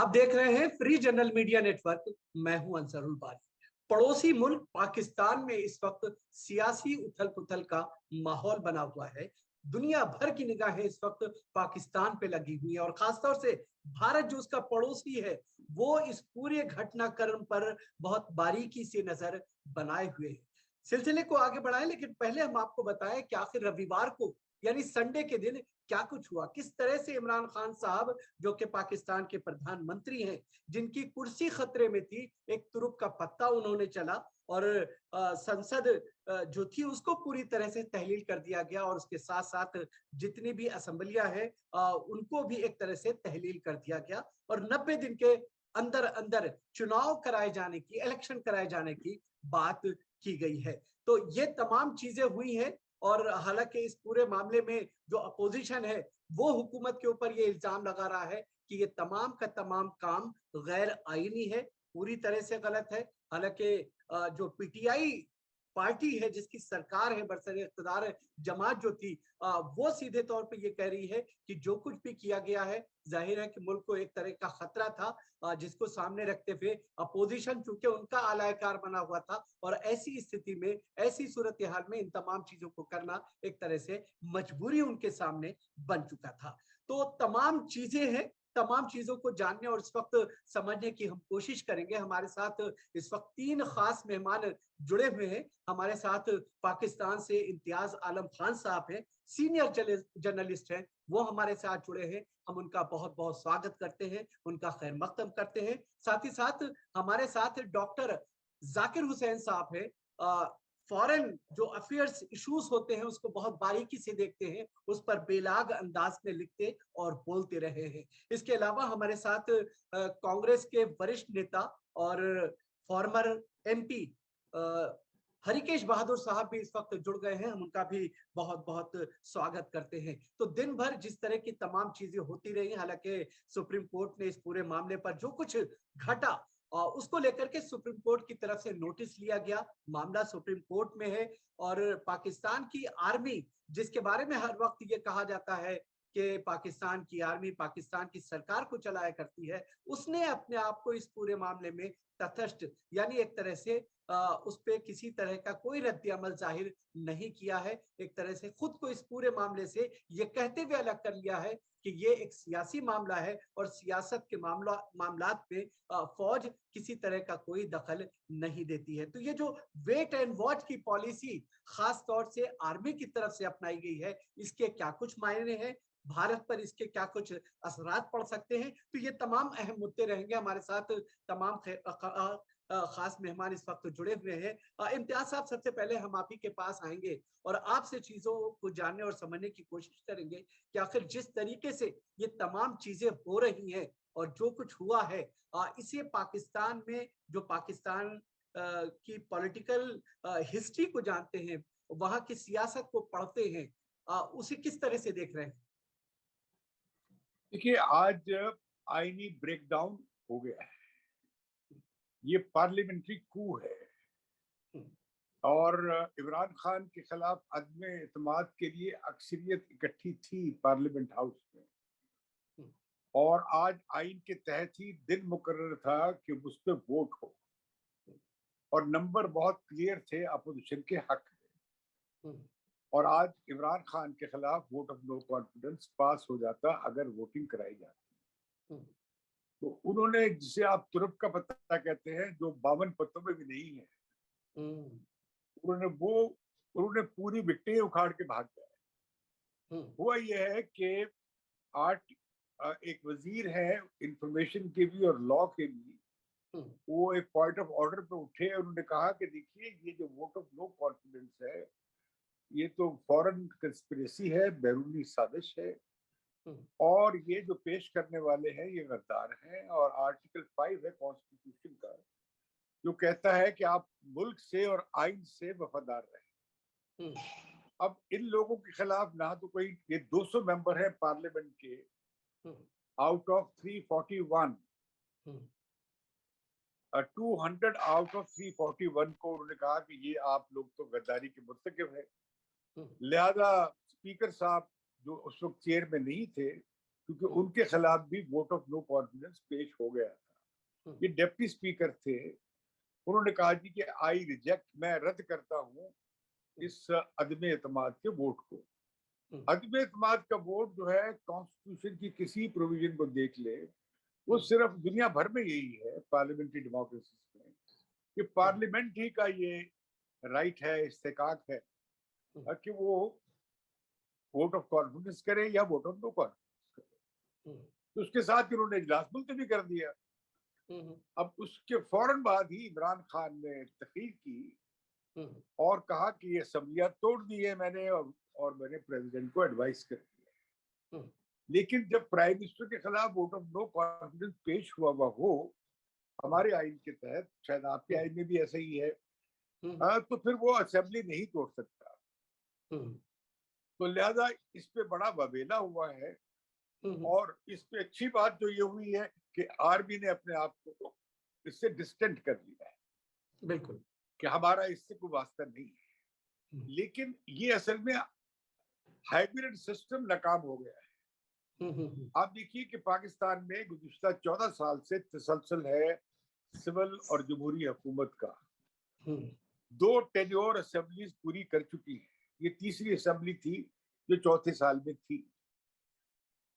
आप देख रहे हैं फ्री जनरल मीडिया नेटवर्क। मैं हूं अंसरुल बारी। पड़ोसी मुल्क पाकिस्तान में इस वक्त सियासी उथल पुथल का माहौल बना हुआ है। दुनिया भर की निगाहें इस वक्त पाकिस्तान पे लगी हुई है और खासतौर से भारत जो उसका पड़ोसी है वो इस पूरे घटनाक्रम पर बहुत बारीकी से नजर बनाए हुए है। सिलसिले को आगे बढ़ाएं, लेकिन पहले हम आपको बताएं कि आखिर रविवार को यानी संडे के दिन क्या कुछ हुआ, किस तरह से इमरान खान साहब जो कि पाकिस्तान के प्रधानमंत्री हैं, जिनकी कुर्सी खतरे में थी, एक तुरुप का पत्ता उन्होंने चला और संसद जो थी उसको पूरी तरह से तहलील कर दिया गया और उसके साथ साथ जितनी भी असेंबलियां हैं उनको भी एक तरह से तहलील कर दिया गया और 90 दिन के अंदर अंदर चुनाव कराए जाने की, इलेक्शन कराए जाने की बात की गई है। तो ये तमाम चीजें हुई हैं और हालांकि इस पूरे मामले में जो अपोजिशन है वो हुकूमत के ऊपर ये इल्जाम लगा रहा है कि ये तमाम का तमाम काम गैर आईनी है, पूरी तरह से गलत है। हालांकि जो पीटीआई पार्टी है जिसकी सरकार है, बरसर इख्तिदार जमात जो थी, वो सीधे तौर पे ये कह रही है कि जो कुछ भी किया गया है जाहिर है कि मुल्क को एक तरह का खतरा था, जिसको सामने रखते हुए अपोजिशन चूंकि उनका आलायकार बना हुआ था और ऐसी स्थिति में, ऐसी सूरत हाल में इन तमाम चीजों को करना एक तरह से मजबूरी उनके सामने बन चुका था। तो तमाम चीजें हैं, तमाम चीजों को जानने और इस वक्त समझने की हम कोशिश करेंगे। हमारे साथ इस वक्त 3 खास मेहमान जुड़े हुए हैं। हमारे साथ पाकिस्तान से इम्तियाज आलम खान साहब हैं, सीनियर जर्नलिस्ट हैं, वो हमारे साथ जुड़े हैं। हम उनका बहुत बहुत स्वागत करते हैं, उनका खैर मकदम करते हैं। साथ ही साथ हमारे साथ डॉक्टर जाकिर हुसैन साहब हैं, फॉरेन जो अफेयर्स इश्यूज होते हैं उसको बहुत बारीकी से देखते हैं, उस पर बेलाग अंदाज में लिखते और बोलते रहे हैं। इसके अलावा हमारे साथ कांग्रेस के वरिष्ठ नेता और फॉर्मर एमपी हरिकेश बहादुर साहब भी इस वक्त जुड़ गए हैं। हम उनका भी बहुत बहुत स्वागत करते हैं। तो दिन भर जिस तरह की तमाम चीजें होती रही, हालांकि सुप्रीम कोर्ट ने इस पूरे मामले पर जो कुछ घटा उसको लेकर के सुप्रीम कोर्ट की तरफ से नोटिस लिया गया। मामला सुप्रीम कोर्ट में है और पाकिस्तान की आर्मी, जिसके बारे में हर वक्त ये कहा जाता है कि पाकिस्तान की आर्मी पाकिस्तान की सरकार को चलाया करती है, उसने अपने आप को इस पूरे मामले में तटस्थ यानी एक तरह से उस पे किसी तरह का कोई रद्द अमल जाहिर नहीं किया है। एक तरह से खुद को इस पूरे मामले से ये कहते हुए अलग कर लिया है कि ये एक सियासी मामला है और सियासत के मामलात पे फौज किसी तरह का कोई दखल नहीं देती है। तो ये जो वेट एंड वॉच की पॉलिसी खास तौर से आर्मी की तरफ से अपनाई गई है, इसके क्या कुछ मायने हैं, भारत पर इसके क्या कुछ असरात पड़ सकते हैं, तो ये तमाम अहम मुद्दे रहेंगे। हमारे साथ तमाम खास मेहमान इस वक्त जुड़े हुए हैं। इम्तियाज साहब, सबसे पहले हम आप ही के पास आएंगे और आपसे चीजों को जानने और समझने की कोशिश करेंगे कि आखिर जिस तरीके से ये तमाम चीजें हो रही हैं और जो कुछ हुआ है, इसे पाकिस्तान में जो पाकिस्तान की पॉलिटिकल हिस्ट्री को जानते हैं, वहां की सियासत को पढ़ते हैं, उसे किस तरह से देख रहे हैं? देखिए, आज आईनी ब्रेकडाउन हो गया है। ये पार्लियामेंट्री कू है और इमरान खान के खिलाफ अदम एतमाद के लिए अक्सरियत इकट्ठी थी पार्लियामेंट हाउस में और आज आइन के तहत ही दिन मुकर्रर था कि उस पर वोट हो और नंबर बहुत क्लियर थे अपोजिशन के हक में। और आज इमरान खान के खिलाफ वोट ऑफ नो कॉन्फिडेंस पास हो जाता अगर वोटिंग कराई जाती। तो उन्होंने, जिसे आप तुरुप का पत्ता कहते हैं, जो 52 पत्तों में भी नहीं है, उन्होंने पूरी विकटें उखाड़ के भाग गए। हुआ यह है कि आठ एक वजीर है इंफॉर्मेशन के भी और लॉ के भी, वो एक पॉइंट ऑफ ऑर्डर पे उठे और उन्होंने कहा कि देखिए, ये जो वोट ऑफ नो कॉन्फिडेंस है ये तो फॉरेन कंस्पिरेसी है, बैरूनी साजिश है और ये जो पेश करने वाले हैं ये गद्दार हैं। और आर्टिकल 5 है कॉन्स्टिट्यूशन का जो कहता है कि आप मुल्क से और आइन से वफादार रहें। अब इन लोगों के खिलाफ ना तो कोई, ये 200 मेंबर हैं पार्लियामेंट के आउट ऑफ 341, 200 आउट ऑफ 341 को उन्होंने कहा कि ये आप लोग तो गद्दारी के मुर्तकिब है। लिहाजा स्पीकर साहब जो उस वक्त चेयर में नहीं थे, क्योंकि उनके खिलाफ भी वोट ऑफ नो कॉन्फिडेंस पेश हो गया था। ये डिप्टी स्पीकर थे, उन्होंने कहा जी कि आई रिजेक्ट, मैं रद्द करता हूं इस अदम एतमाद के वोट को। अदम एतमाद का वोट जो है कॉन्स्टिट्यूशन की किसी प्रोविजन को देख ले, वो सिर्फ दुनिया भर में यही है पार्लियामेंट्री डेमोक्रेसी में, कि पार्लियामेंट ही का ये राइट है, इस्तेकाक है कि वो वोट ऑफ कॉन्फिडेंस करे या वोट ऑफ नो कॉन्फिडेंस करे। तो उसके साथ उन्होंने इजलास मुलतवी कर दिया। अब उसके फौरन बाद ही इमरान खान ने तहरीर की और कहा कि ये असम्बलियां तोड़ दी है मैंने, और मैंने प्रेसिडेंट को एडवाइस कर दिया। लेकिन जब प्राइम मिनिस्टर के खिलाफ वोट ऑफ नो कॉन्फिडेंस पेश हुआ हो हमारे आइन के तहत, शायद आपके आइन में भी ऐसा ही है, तो फिर वो असेंबली नहीं तोड़ सकता। तो लिहाजा इस पे बड़ा वबेला हुआ है। और इस पे अच्छी बात जो ये हुई है कि आर्मी ने अपने आप को इससे डिस्टेंट कर लिया है, बिल्कुल, कि हमारा इससे कोई वास्ता नहीं है। लेकिन ये असल में हाइब्रिड सिस्टम नाकाम हो गया है। आप देखिए कि पाकिस्तान में गुज़िश्ता 14 साल से तसलसल है सिविल और जमहूरी हुकूमत का। 2 टेन्योर असेंबलीज पूरी कर चुकी है, ये तीसरी असेंबली थी जो चौथे साल में थी।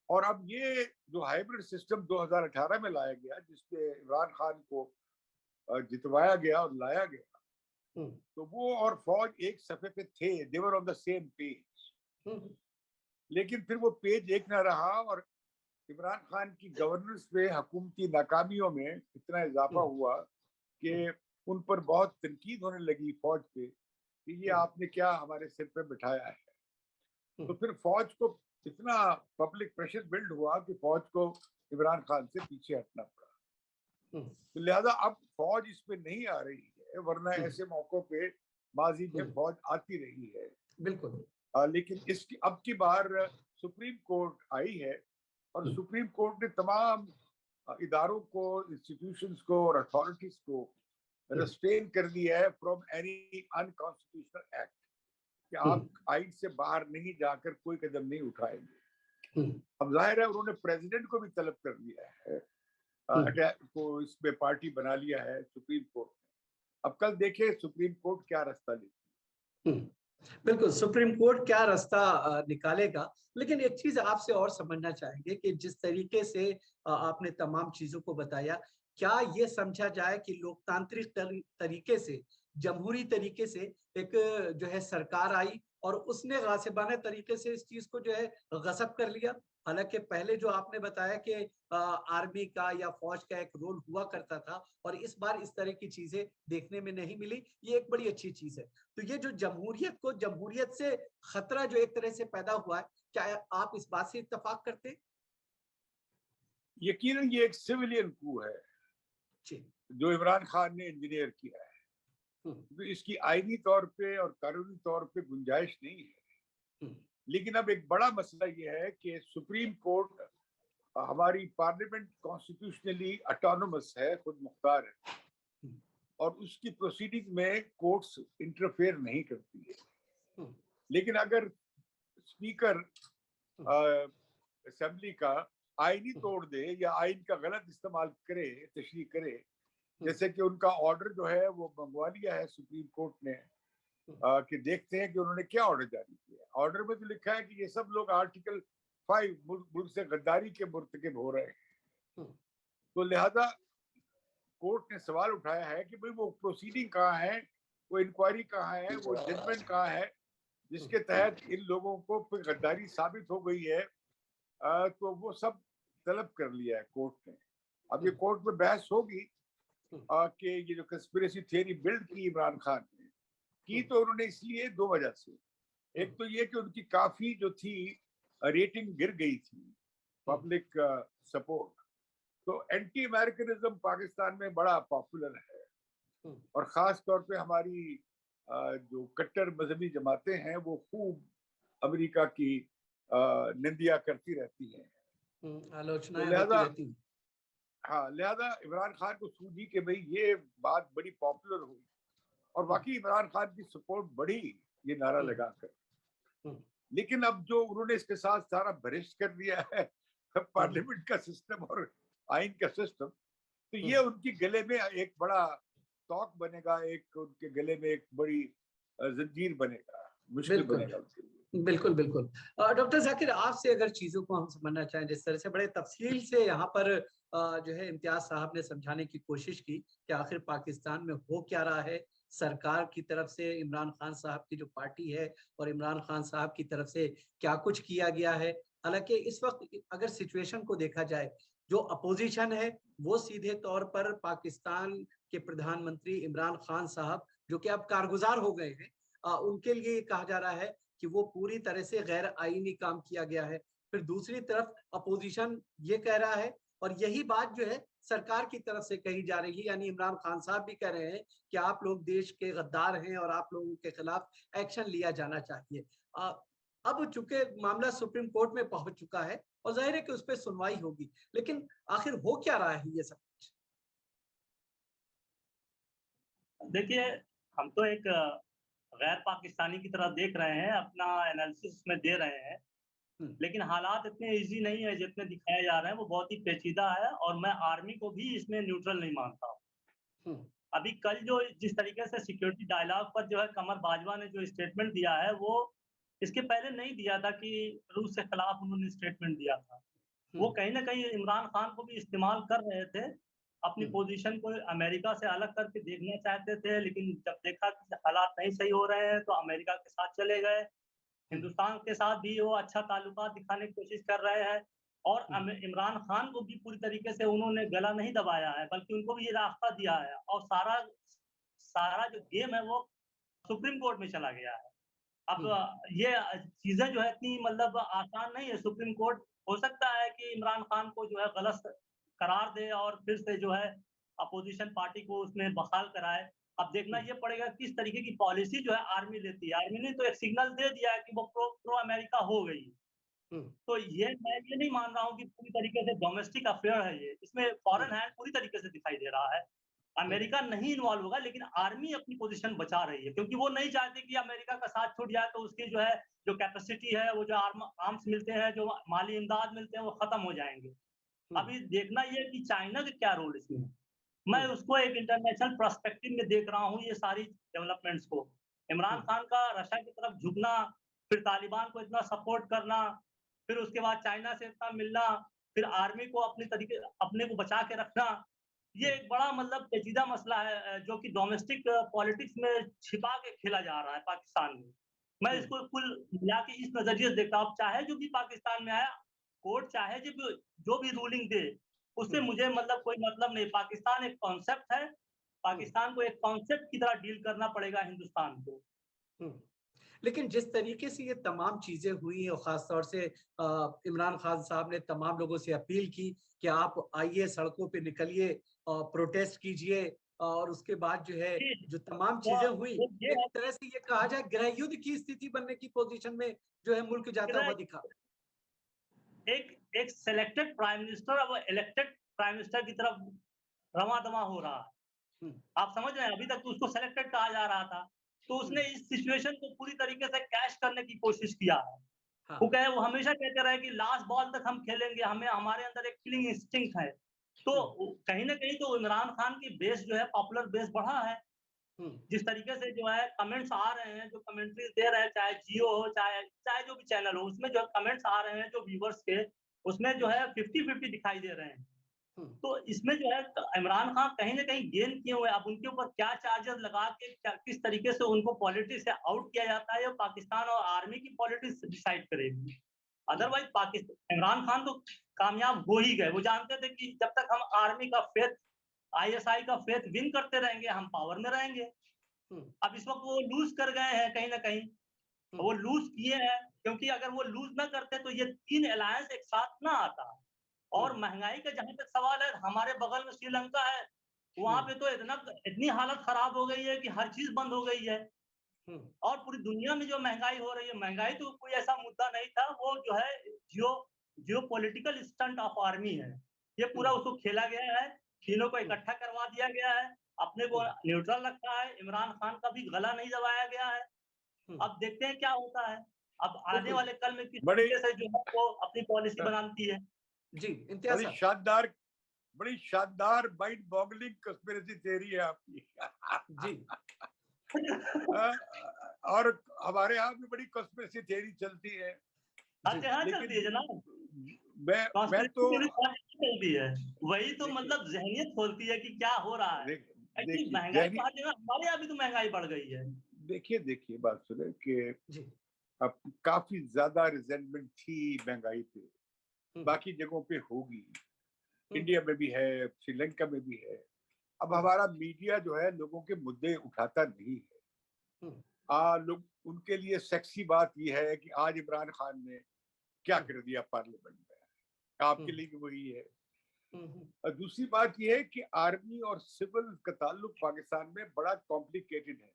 और अब ये जो हाइब्रिड सिस्टम 2018 में लाया गया, जिसमें इमरान खान को जितवाया गया और लाया गया, तो वो और फौज एक सफे पे थे, they were on the same page. लेकिन फिर वो पेज एक ना रहा और इमरान खान की गवर्नेंस में हुकूमती नाकामियों में इतना इजाफा हुआ कि उन पर बहुत तनकीद होने लगी फौज पे कि ये आपने क्या हमारे सिर पे बिठाया है। तो फिर फौज को इतना पब्लिक प्रेशर बिल्ड हुआ कि फौज को इमरान खान से पीछे हटना पड़ा। तो लिहाजा अब फौज इसमें नहीं आ रही है, वरना ऐसे मौकों पे माजी में फौज आती रही है। बिल्कुल। लेकिन इसकी अब की बार सुप्रीम कोर्ट आई है और सुप्रीम कोर्ट ने तमाम इदारों को, इंस्टीट्यूशंस को और अथॉरिटीज को रेस्ट्रेन कर दिया है फ्रॉम एनी अनकॉन्स्टिट्यूशनल एक्ट, कि आप आइन से बाहर नहीं जाकर कोई कदम नहीं उठाएंगे। अब जाहिर है उन्होंने प्रेसिडेंट को भी तलब कर लिया है, अटैक को इसमें पार्टी बना लिया है सुप्रीम कोर्ट ने। अब कल देखे सुप्रीम कोर्ट क्या रास्ता लेती है। बिल्कुल, सुप्रीम कोर्ट क्या रास्ता निकालेगा। लेकिन एक चीज आपसे और समझना चाहेंगे कि जिस तरीके से आपने तमाम चीजों को बताया, क्या ये समझा जाए कि लोकतांत्रिक तरीके से, जमहूरी तरीके से एक जो है सरकार आई और उसने गासिबाना तरीके से इस चीज को जो है गसब कर लिया। हालांकि पहले जो आपने बताया कि आर्मी का या फौज का एक रोल हुआ करता था और इस बार इस तरह की चीजें देखने में नहीं मिली, ये एक बड़ी अच्छी चीज है। तो ये जो जमहूरियत से खतरा जो एक तरह से पैदा हुआ है, क्या आप इस बात से इत्तेफाक करते हैं? यकीनन ये एक सिविलियन कू है जो इमरान खान ने इंजीनियर किया है। तो इसकी आईनी तौर पे और कानूनी तौर पे गुंजाइश नहीं है। लेकिन अब एक बड़ा मसला ये है कि सुप्रीम कोर्ट, हमारी पार्लियामेंट कॉन्स्टिट्यूशनली ऑटोनोमस है, खुद मुख्तार है, और उसकी प्रोसीडिंग में कोर्ट्स इंटरफेयर नहीं करती है। लेकिन अगर स्पीकर असेंबली का आईनी तोड़ दे या आइन का गलत इस्तेमाल करे, तशरीह करे, जैसे कि उनका ऑर्डर जो है वो मंगवा लिया है सुप्रीम कोर्ट ने, कि देखते हैं कि उन्होंने क्या ऑर्डर जारी किया। ऑर्डर में तो लिखा है कि ये सब लोग आर्टिकल 5 मुल्क से गद्दारी के मुर्तकिब हो रहे हैं। तो लिहाजा कोर्ट ने सवाल उठाया है कि भाई वो प्रोसीडिंग कहाँ है, वो इंक्वायरी कहाँ है, वो जजमेंट कहाँ है, जिसके तहत इन लोगों को गद्दारी साबित हो गई है। तो वो सब तलब कर लिया है कोर्ट ने। अब ये कोर्ट में बहस होगी कि ये जो कंस्पिरेसी थियरी बिल्ड की इमरान खान ने की, तो उन्होंने इसलिए 2 वजह से। एक तो ये कि उनकी काफी जो थी रेटिंग गिर गई थी, पब्लिक सपोर्ट। तो एंटी अमेरिकनिज्म पाकिस्तान में बड़ा पॉपुलर है और खास तौर पे हमारी जो कट्टर मजहबी जमातें हैं वो खूब अमेरिका की निंदिया करती रहती हैं, आलोचनाएं तो होती रहती हैं। हाँ, लिहाजा इमरान खान को सूझी कि भाई ये बात बड़ी पॉपुलर हुई और वाकई इमरान खान की सपोर्ट बढ़ी ये नारा लगाकर। लेकिन अब जो उन्होंने इसके साथ सारा बरिश्त कर दिया है पार्लियामेंट का सिस्टम और आइन का सिस्टम, तो ये उनके गले में एक बड़ा तौक बनेगा, एक उनके गले में एक बड़ी जंजीर बनेगा, मुश्किल बनेगा उनके लिए। बिल्कुल बिल्कुल। डॉक्टर जाकिर, आपसे अगर चीजों को हम समझना चाहें, जिस तरह से बड़े तफसील से यहाँ पर जो है इम्तियाज साहब ने समझाने की कोशिश की कि आखिर पाकिस्तान में हो क्या रहा है, सरकार की तरफ से इमरान खान साहब की जो पार्टी है और इमरान खान साहब की तरफ से क्या कुछ किया गया है। हालांकि इस वक्त अगर सिचुएशन को देखा जाए, जो अपोजिशन है वो सीधे तौर पर पाकिस्तान के प्रधानमंत्री इमरान खान साहब, जो कि अब कारगुजार हो गए हैं, उनके लिए कहा जा रहा है कि वो पूरी तरह से गैर आईनी काम किया गया है। फिर दूसरी तरफ अपोजिशन ये कह रहा है, और यही बात जो है सरकार की तरफ से कही जा रही है, यानी इमरान खान साहब भी कह रहे हैं कि आप लोग देश के गद्दार हैं और आप लोगों के खिलाफ एक्शन लिया जाना चाहिए। अब चूंकि मामला सुप्रीम कोर्ट में पहुंच चुका है और जाहिर है कि उस पर सुनवाई होगी, लेकिन आखिर हो क्या रहा है ये सब कुछ? देखिए, हम तो एक गैर पाकिस्तानी की तरह देख रहे हैं, अपना एनालिसिस उसमें दे रहे हैं, लेकिन हालात इतने ईज़ी नहीं है जितने दिखाए जा रहे हैं, वो बहुत ही पेचीदा है और मैं आर्मी को भी इसमें न्यूट्रल नहीं मानता हूँ। अभी कल जो जिस तरीके से सिक्योरिटी डायलॉग पर जो है कमर बाजवा ने जो स्टेटमेंट दिया है, वो इसके पहले नहीं दिया था कि रूस के खिलाफ उन्होंने स्टेटमेंट दिया था। वो कहीं न कहीं इमरान खान को भी इस्तेमाल कर रहे थे, अपनी पोजीशन को अमेरिका से अलग करके देखना चाहते थे, लेकिन जब देखा कि हालात नहीं सही हो रहे हैं, तो अमेरिका के साथ चले गए। हिंदुस्तान के साथ भी वो अच्छा ताल्लुकात दिखाने की कोशिश कर रहे हैं और इमरान खान को भी पूरी तरीके से उन्होंने गला नहीं दबाया है, बल्कि उनको भी ये रास्ता दिया है और सारा सारा जो गेम है वो सुप्रीम कोर्ट में चला गया है। अब ये चीज़ें जो है इतनी मतलब आसान नहीं है। सुप्रीम कोर्ट हो सकता है कि इमरान खान को जो है गलत करार दे और फिर से जो है अपोजिशन पार्टी को उसमें बहाल कराए। अब देखना ये पड़ेगा किस तरीके की पॉलिसी जो है आर्मी लेती है। आर्मी ने तो एक सिग्नल दे दिया है कि वो प्रो अमेरिका हो गई। तो ये मैं ये नहीं मान रहा हूँ कि पूरी तरीके से डोमेस्टिक अफेयर है ये। इसमें फॉरेन हैंड पूरी तरीके से दिखाई दे रहा है। अमेरिका नहीं इन्वॉल्व होगा, लेकिन आर्मी अपनी पोजीशन बचा रही है, क्योंकि वो नहीं चाहती कि अमेरिका का साथ छूट जाए तो उसकी जो है जो कैपेसिटी है, वो जो आर्म्स मिलते हैं, जो माली इमदाद मिलते हैं, वो खत्म हो जाएँगे। अभी देखना ये है कि चाइना का क्या रोल इसमें है। मैं उसको एक इंटरनेशनल पर्सपेक्टिव में देख रहा हूँ ये सारी डेवलपमेंट्स को। इमरान खान का रशिया की तरफ झुकना, फिर तालिबान को इतना सपोर्ट करना, फिर उसके बाद चाइना से इतना मिलना, फिर आर्मी को अपने को बचा के रखना, ये एक बड़ा मतलब पेचीदा मसला है जो कि डोमेस्टिक पॉलिटिक्स में छिपा के खेला जा रहा है पाकिस्तान में। मैं इसको कुल मिला के इस नज़रिए से देखता हूँ, चाहे जो भी पाकिस्तान में आया, कोर्ट चाहे जो भी रूलिंग दे, उससे मुझे मतलब कोई मतलब नहीं। पाकिस्तान एक कॉन्सेप्ट है, पाकिस्तान को एक कॉन्सेप्ट की तरह डील करना पड़ेगा हिंदुस्तान को। लेकिन जिस तरीके से ये तमाम चीजें हुई हैं और खास तौर से इमरान खान साहब ने तमाम लोगों से अपील की कि आप आइए, सड़कों पे निकलिए और प्रोटेस्ट कीजिए, और उसके बाद जो है जो तमाम चीजें हुई, एक तरह से ये कहा जाए गृह युद्ध की स्थिति बनने की पोजीशन में जो है मुल्क जाता हुआ दिखा। एक सिलेक्टेड प्राइम मिनिस्टर अब इलेक्टेड प्राइम मिनिस्टर की तरफ रवादमा हो रहा है। आप समझ रहे हैं, अभी तक तो उसको सिलेक्टेड कहा जा रहा था, तो उसने इस सिचुएशन को पूरी तरीके से कैश करने की कोशिश किया है। हाँ। वो हमेशा कहते रहे कि लास्ट बॉल तक हम खेलेंगे, हमारे अंदर एक किलिंग इंस्टिंक्ट है। तो कहीं न कहीं तो इमरान खान की बेस जो है, पॉपुलर बेस बढ़ा है। जिस तरीके से जो है कमेंट्स आ रहे हैं, जो कमेंट्रीज दे रहे हैं, चाहे जियो हो, चाहे जो भी चैनल हो, उसमें जो कमेंट्स आ रहे हैं जो व्यूअर्स के, उसमें जो है 50-50 दिखाई दे रहे हैं। तो इसमें जो है इमरान खान कहीं न कहीं गेन किए हुए। अब उनके ऊपर क्या चार्जेस लगा के किस तरीके से उनको पॉलिटिक्स से आउट किया जाता है, पाकिस्तान और आर्मी की पॉलिटिक्स डिसाइड करेगी। अदरवाइज इमरान खान तो कामयाब हो ही गए। वो जानते थे कि जब तक हम आर्मी का फेथ, आईएसआई का फेथ विन करते रहेंगे, हम पावर में रहेंगे। अब इस वक्त वो लूज कर गए हैं कहीं न कहीं। वो लूज किए हैं, क्योंकि अगर वो लूज ना करते तो ये 3 अलायंस एक साथ ना आता। और महंगाई का जहाँ तक सवाल है, हमारे बगल में श्रीलंका है, वहाँ पे तो इतनी हालत खराब हो गई है कि हर चीज़ बंद हो गई है। और पूरी दुनिया में जो महंगाई हो रही है, महंगाई तो कोई ऐसा मुद्दा नहीं था, वो जो है जियोपॉलिटिकल स्टंट ऑफ आर्मी है। ये पूरा उसको खेला गया है, तीनों को इकट्ठा करवा दिया गया है, अपने को न्यूट्रल रखा है, इमरान खान का भी गला नहीं दबाया गया है। अब देखते हैं क्या होता है। अब आने वाले कल में किस तरीके से जो है वो अपनी पॉलिसी बनाती है। जी इम्तियाज बड़ी शानदार माइंड बॉगलिंग कंस्पिरेसी थ्योरी है आपकी। जी और हमारे यहाँ भी बड़ी कंस्पिरेसी थ्योरी चलती है। अच्छा चलती है जनाब। मैं तो चलती है, वही तो मतलब जहनियत खोलती है कि क्या हो रहा है। देखिए महंगाई तो हर जगह, हमारे यहाँ भी तो महंगाई बढ़ गई है। देखिए बात सुने कि अब काफी ज्यादा रिजेंटमेंट थी महंगाई पे, बाकी जगहों पे होगी, इंडिया में भी है, श्रीलंका में भी है। अब हमारा मीडिया जो है लोगों के मुद्दे उठाता नहीं है। लोग, उनके लिए सेक्सी बात यह है कि आज इमरान खान ने क्या कर दिया पार्लियामेंट में, आपके लिए भी वही है। और दूसरी बात यह है कि आर्मी और सिविल का ताल्लुक पाकिस्तान में बड़ा कॉम्प्लिकेटेड है।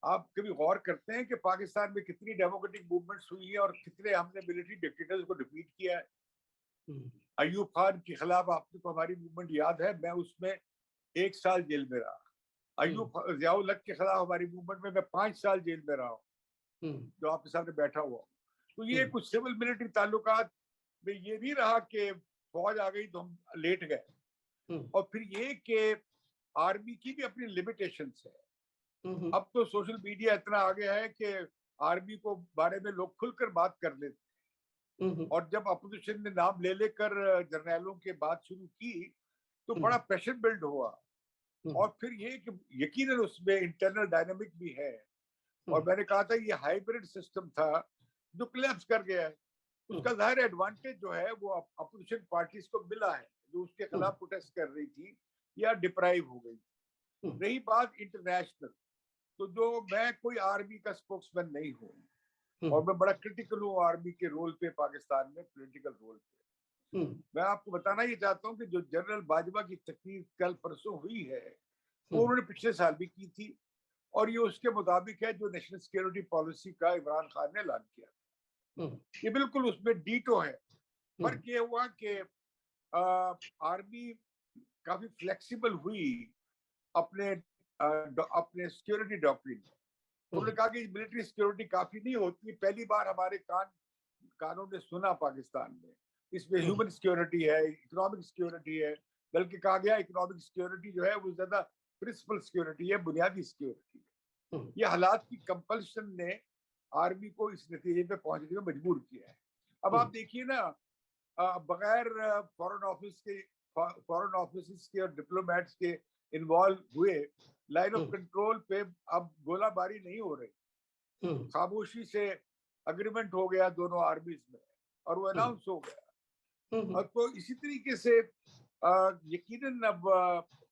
आप कभी गौर करते हैं कि पाकिस्तान में कितनी डेमोक्रेटिक मूवमेंट्स हुई है और कितने हमने मिलिट्री डिक्टेटर्स को डिफीट किया है। अयूब खान के खिलाफ आपको हमारी मूवमेंट याद है, मैं उसमें 1 साल जेल में रहा। अयूब जियाउल हक के खिलाफ हमारी मूवमेंट में मैं 5 साल जेल में रहा हूँ, जो आपके सामने बैठा हुआ। तो ये कुछ सिविल मिलिट्री ताल्लुकात में ये नहीं रहा कि फौज आ गई तो हम लेट गए। और फिर ये कि आर्मी की भी अपनी लिमिटेशंस है। अब तो सोशल मीडिया इतना आ गया है कि आर्मी को बारे में लोग खुलकर बात कर लेते हैं। और जब अपोजिशन ने नाम ले लेकर जर्नैलों के बात शुरू की तो बड़ा प्रेशर बिल्ड हुआ। और फिर ये कि यकीनन उसमें इंटरनल डायनामिक भी है। और मैंने कहा था ये हाइब्रिड सिस्टम था जो कोलैप्स कर गया है। उसका जाहिर एडवांटेज जो है वो अपोजिशन पार्टीज को मिला है, जो उसके खिलाफ प्रोटेस्ट कर रही थी या डिप्राइव हो गई। रही बात इंटरनेशनल, तो जो मैं कोई आर्मी का स्पोक्समैन नहीं हूँ और मैं बड़ा क्रिटिकल हूँ आर्मी के रोल पे पाकिस्तान में, पॉलिटिकल रोल पे। मैं आपको बताना ये चाहता हूँ कि जो जनरल बाजवा की तकरीर कल परसों हुई है वो उन्होंने पिछले साल भी की थी और ये उसके मुताबिक है जो नेशनल सिक्योरिटी पॉलिसी का इमरान खान ने ऐलान किया। ये बिल्कुल उसमें डीटो है। फर्क ये हुआ कि आर्मी काफी फ्लेक्सिबल हुई अपने सिक्योरिटी डॉक्ट्रिन में। उन्होंने कहा कि मिलिट्री सिक्योरिटी काफी नहीं होती। पहली बार हमारे कानों ने सुना पाकिस्तान में, इसमें ह्यूमन सिक्योरिटी है, इकोनॉमिक सिक्योरिटी है। बल्कि कहा गया इकोनॉमिक सिक्योरिटी जो है वो ज्यादा प्रिंसिपल सिक्योरिटी है, बुनियादी सिक्योरिटी है। ये हालात की कंपल्शन ने आर्मी को इस नतीजे पे पहुंचने में मजबूर किया है। अब आप देखिए ना, बगैर फॉरेन ऑफिस के और डिप्लोमेट्स के इन्वॉल्व हुए लाइन ऑफ कंट्रोल पे अब गोलाबारी नहीं हो रही। खामोशी से अग्रीमेंट हो गया दोनों आर्मीज में और वो अनाउंस हो गया। और तो इसी तरीके से यकीनन अब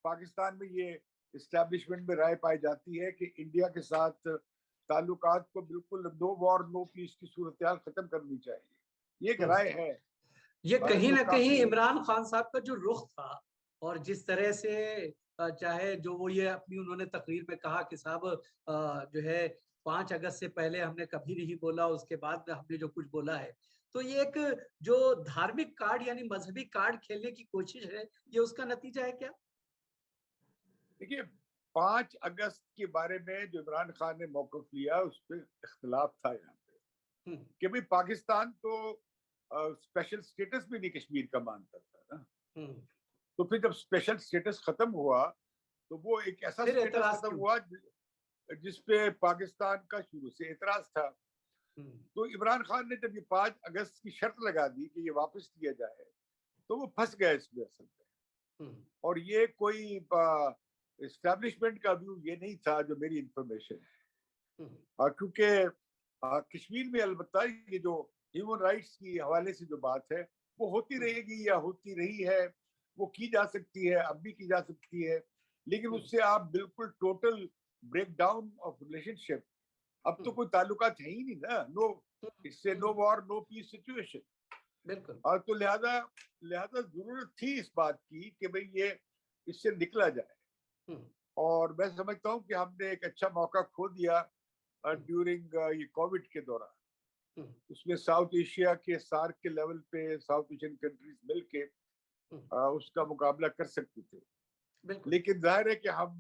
पाकिस्तान में ये इस्टेब्लिशमेंट में राय पाई जाती है कि इंडिया के साथ ताल्लुकात को बिल्कुल नो वॉर नो पीस की सूरत खत्म करनी चाहिए, ये एक राय है। ये कहीं ना कहीं इमरान खान साहब का जो रुख था और जिस तरह से चाहे जो वो ये अपनी उन्होंने तकरीर में कहा कि साहब जो है 5 अगस्त से पहले हमने कभी नहीं बोला, उसके बाद हमने जो कुछ बोला है, तो ये एक जो धार्मिक कार्ड यानी मजहबी कार्ड खेलने की कोशिश है, ये उसका नतीजा है क्या? देखिए 5 अगस्त के बारे में जो इमरान खान ने मौक़िफ़ लिया उस पर इख्तिलाफ था यहाँ पे कि भाई पाकिस्तान तो स्पेशल स्टेटस भी नहीं कश्मीर का मानता था ना। तो फिर जब स्पेशल स्टेटस खत्म हुआ तो वो एक ऐसा स्टेटस खत्म हुआ जिसपे पाकिस्तान का शुरू से एतराज था। तो इमरान खान ने जब ये 5 अगस्त की शर्त लगा दी कि ये वापस किया जाए तो वो फंस गए इसमें असल में। और ये कोई एस्टैब्लिशमेंट का व्यू ये नहीं था जो मेरी इंफॉर्मेशन है। और क्योंकि कश्मीर में अलबत्ता ये जो ह्यूमन राइट्स की हवाले से जो बात है वो होती रहेगी या होती रही है, वो की जा सकती है, अब भी की जा सकती है, लेकिन उससे आप बिल्कुल टोटल ब्रेकडाउन ऑफ रिलेशनशिप, अब तो कोई ताल्लुकात है ही नहीं ना, इससे no war no peace situation. बिल्कुल। और तो लिहाजा जरूरत थी इस बात की कि भाई ये इससे निकला जाए। और मैं समझता हूँ कि हमने एक अच्छा मौका खो दिया ड्यूरिंग ये कोविड के दौरान। उसमें साउथ एशिया के सार्क के लेवल पे साउथ एशियन कंट्रीज मिलके उसका मुकाबला कर सकते थे। लेकिन जाहिर है कि हम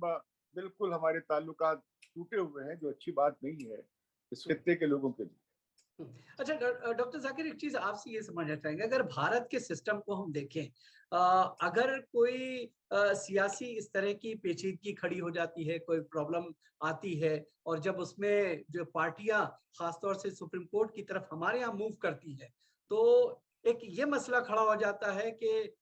बिल्कुल हमारे ताल्लुकात टूटे हुए हैं, जो अच्छी बात नहीं है इस खित्ते के लोगों के लिए। अच्छा डॉक्टर जाकिर, एक चीज आपसे ये समझना चाहेंगे, अगर भारत के सिस्टम को हम देखें, अगर कोई सियासी इस तरह की पेचीदगी खड़ी हो जाती है, कोई प्रॉब्लम आती है, और जब उसमें जो पार्टियां खासतौर से सुप्रीम कोर्ट की तरफ हमारे यहाँ मूव करती है, तो एक ये मसला खड़ा हो जाता है कि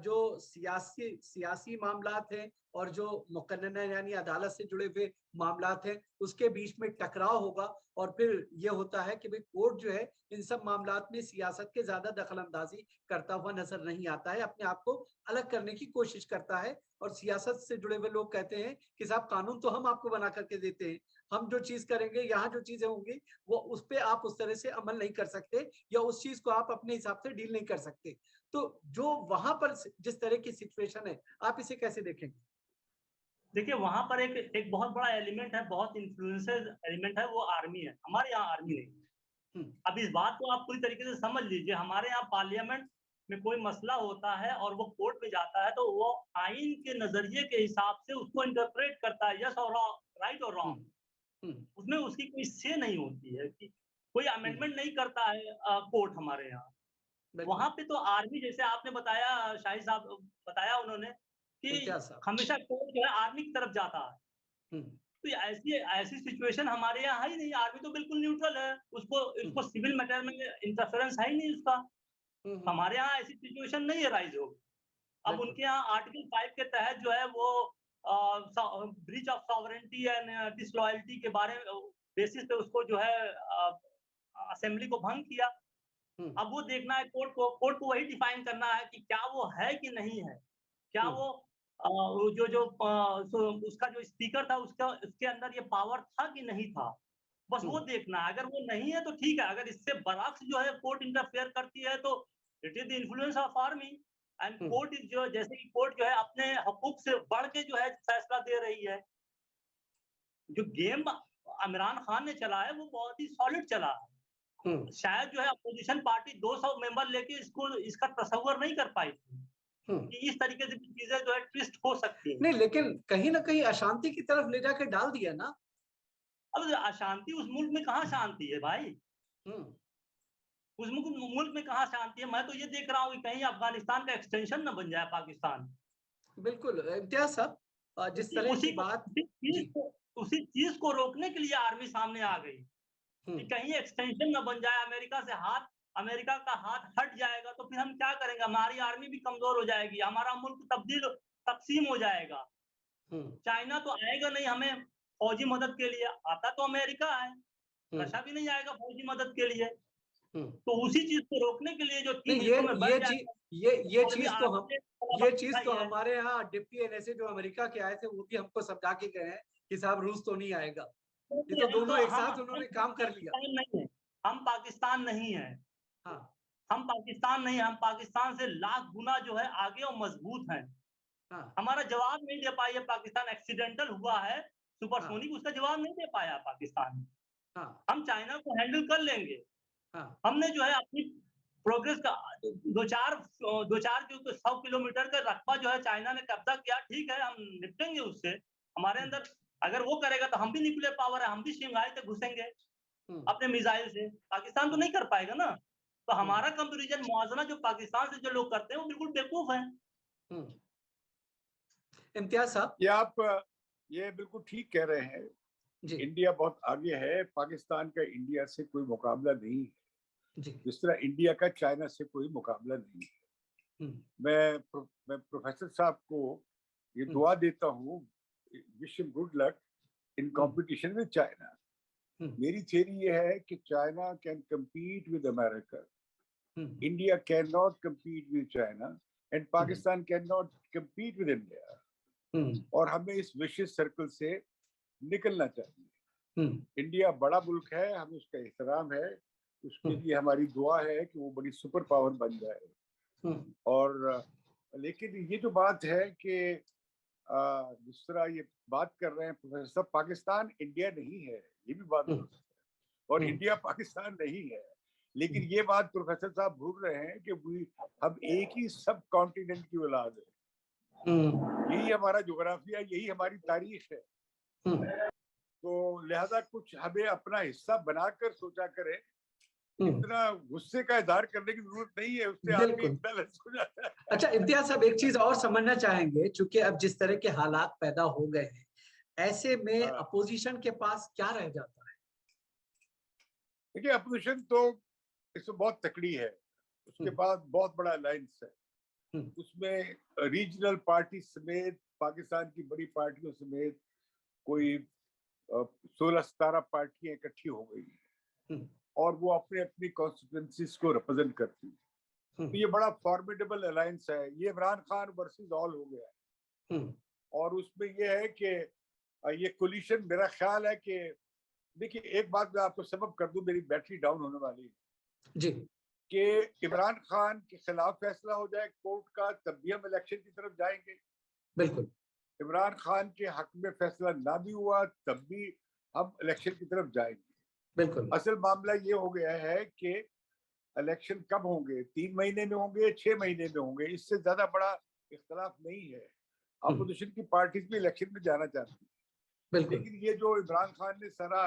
जो सियासी सियासी मामलात हैं और जो मुकन्नना यानी अदालत से जुड़े हुए मामलात हैं, उसके बीच में टकराव होगा, और फिर ये होता है कि भाई कोर्ट जो है इन सब मामलात में सियासत के ज्यादा दखल अंदाजी करता हुआ नजर नहीं आता है, अपने आप को अलग करने की कोशिश करता है, और सियासत से जुड़े हुए लोग कहते हैं कि साहब कानून तो हम आपको बना करके देते हैं, हम जो चीज करेंगे, यहाँ जो चीजें होंगी वो उस पर आप उस तरह से अमल नहीं कर सकते, या उस चीज को आप अपने हिसाब से डील नहीं कर सकते। तो जो वहां पर जिस तरह की सिचुएशन है, आप इसे कैसे देखेंगे? देखिए वहां पर एक बहुत बड़ा एलिमेंट है, बहुत इन्फ्लुएंसर एलिमेंट है, वो आर्मी है। हमारे यहाँ आर्मी नहीं। अब इस बात को आप पूरी तरीके से समझ लीजिए, हमारे यहाँ पार्लियामेंट में कोई मसला होता है और वो कोर्ट में जाता है, तो वो आइन के नजरिए के हिसाब से उसको इंटरप्रेट करता है, यस और राइट और रॉन्ग। उसमें उसकी कोई से नहीं होती है कि कोई अमेंडमेंट नहीं करता है कोर्ट हमारे यहाँ। वहां पे तो आर्मी, जैसे आपने बताया, शाहिद साहब बताया उन्होंने कि हमेशा कोर्ट जो है आर्मी की तरफ जाता है। तो ऐसी ऐसी सिचुएशन हमारे यहाँ है ही नहीं। आर्मी तो बिल्कुल न्यूट्रल है, उसको सिविल मैटर में इंटरफेरेंस है ही नहीं उसका। हमारे यहाँ ऐसी सिचुएशन नहीं है राइज होगी। अब उनके यहाँ आर्टिकल 5 के तहत जो है वो breach of sovereignty and disloyalty के बारे में बेसिस पे उसको जो है असेंबली को भंग किया। अब वो देखना है कोर्ट को वही डिफाइन करना है कि क्या वो है कि नहीं है, क्या वो उसका जो स्पीकर था उसके अंदर ये पावर था कि नहीं था, बस वो देखना है। अगर वो नहीं है तो ठीक है, अगर इससे बरअक्स जो है कोर्ट इंटरफेयर करती है तो it is the influence of army. And court जो जैसे कि कोर्ट जो है अपने हकूक से बढ़ के जो है फैसला दे रही है। जो गेम इमरान खान ने चला है वो बहुत ही सॉलिड चला है। शायद जो है अपोजिशन पार्टी 200 मेंबर लेके इसका तस्वर नहीं कर पाई थी कि इस तरीके से चीजें जो है ट्विस्ट हो सकती है। नहीं, लेकिन कहीं ना कहीं अशांति की तरफ ले जाकर डाल दिया ना। अब अशांति उस मुल्क में कहाँ शांति है भाई? उस मुल्क में कहाँ शांति है? मैं तो ये देख रहा हूँ कि कहीं अफगानिस्तान का एक्सटेंशन न बन जाए पाकिस्तान। बिल्कुल इम्तियाज साहब, जिस तरह की बात, उसी चीज को रोकने के लिए आर्मी सामने आ गई कि कहीं एक्सटेंशन न बन जाए, अमेरिका का हाथ हट जाएगा तो फिर हम क्या करेंगे? हमारी आर्मी भी कमजोर हो जाएगी, हमारा मुल्क तकसीम हो जाएगा। चाइना तो आएगा नहीं हमें फौजी मदद के लिए, आता तो अमेरिका है। रशिया भी नहीं आएगा फौजी मदद के लिए। तो उसी चीज को रोकने के लिए जो ये चीज तो हमारे यहाँ डिप्टी एनएसए जो अमेरिका के आए थे वो भी हमको समझा के गए हैं कि साहब रूस तो नहीं आएगा। ये तो दोनों एक साथ उन्होंने काम कर लिया। हम पाकिस्तान नहीं है। हाँ, हम पाकिस्तान नहीं, हम पाकिस्तान से लाख गुना जो है आगे और मजबूत हैं। हाँ, हमारा जवाब नहीं दे पाई है पाकिस्तान। एक्सीडेंटल हुआ है सुपरसोनिक, उसका जवाब नहीं दे पाया पाकिस्तान। हम चाइना को हैंडल कर लेंगे। हमने जो है अपनी प्रोग्रेस का दो चार जो 100 किलोमीटर का रकबा जो है चाइना ने कब्जा किया, ठीक है, हम निपटेंगे उससे। हमारे अंदर अगर वो करेगा तो हम भी न्यूक्लियर पावर है, हम भी शंघाई तक घुसेंगे अपने मिसाइल से। पाकिस्तान तो नहीं कर पाएगा ना। तो हमारा कंपैरिजन मुआवजा जो पाकिस्तान से जो लोग करते हैं वो बिल्कुल बेवकूफ है। इम्तियाज साहब, ये बिल्कुल ठीक कह रहे हैं। इंडिया बहुत आगे है, पाकिस्तान का इंडिया से कोई मुकाबला नहीं है, जिस तरह इंडिया का चाइना से कोई मुकाबला नहीं है। मैं प्रोफेसर साहब को ये दुआ देता हूँ, wish him good luck in competition with China. मेरी थियरी ये है कि China can compete with America, India cannot compete with China, and Pakistan cannot compete with India. और हमें इस विशेष सर्कल से निकलना चाहिए। इंडिया बड़ा मुल्क है, हमें उसका एहतराम है, उसके लिए हमारी दुआ है कि वो बड़ी सुपर पावर बन जाए। और लेकिन ये जो बात है कि जिस तरह ये बात कर रहे हैं प्रोफेसर साहब, पाकिस्तान इंडिया नहीं है, ये भी बात है, और इंडिया पाकिस्तान नहीं है। लेकिन ये बात प्रोफेसर साहब भूल रहे हैं कि हम एक ही सब कॉन्टिनेंट की औलाद है। यही हमारा ज्योग्राफिया, यही हमारी तारीख है। तो लिहाजा कुछ हमें अपना हिस्सा बनाकर सोचा करें इतना गुस्से का इजहार करने की जरूरत नहीं है, उससे आदमी बैलेंस हो जाता है। अच्छा इम्तियाज साहब, एक चीज और समझना चाहेंगे, चूंकि अब जिस तरह के हालात पैदा हो गए हैं, ऐसे में अपोजिशन के पास क्या रह जाता है? देखिए, अपोजिशन तो इसमें बहुत तकड़ी है, उसके पास बहुत बड़ा अलायंस है, उसमें रीजनल पार्टी समेत, पाकिस्तान की बड़ी पार्टियों समेत कोई 16-17 पार्टियां इकट्ठी हो गई हैं और वो अपने अपनी कॉन्स्टिट्यूएंसीज को रिप्रेजेंट करती है। तो ये बड़ा फॉर्मिडेबल अलायंस है, ये इमरान खान वर्सेस ऑल हो गया है। और उसमें ये है कि ये कोलिशन, मेरा ख्याल है कि देखिए, एक बात मैं आपको सबब कर दूं, मेरी बैटरी डाउन होने वाली है जी, कि इमरान खान के खिलाफ फैसला हो जाए कोर्ट का, तब भी हम इलेक्शन की तरफ जाएंगे। बिल्कुल। इमरान खान के हक में फैसला ना भी हुआ तब भी हम इलेक्शन की तरफ जाएंगे। बिल्कुल। असल मामला ये हो गया है कि इलेक्शन कब होंगे, 3 महीने में होंगे, 6 महीने में होंगे, इससे ज्यादा बड़ा इख्तलाफ नहीं है। अपोजिशन की पार्टीज भी इलेक्शन में जाना चाहती है, लेकिन ये जो इमरान खान ने सारा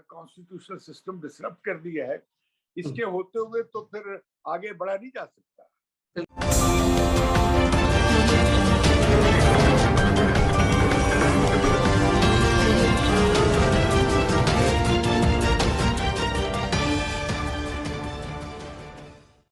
कॉन्स्टिट्यूशनल सिस्टम डिसरप्ट कर दिया है, इसके होते हुए तो फिर आगे बढ़ा नहीं जा सकता।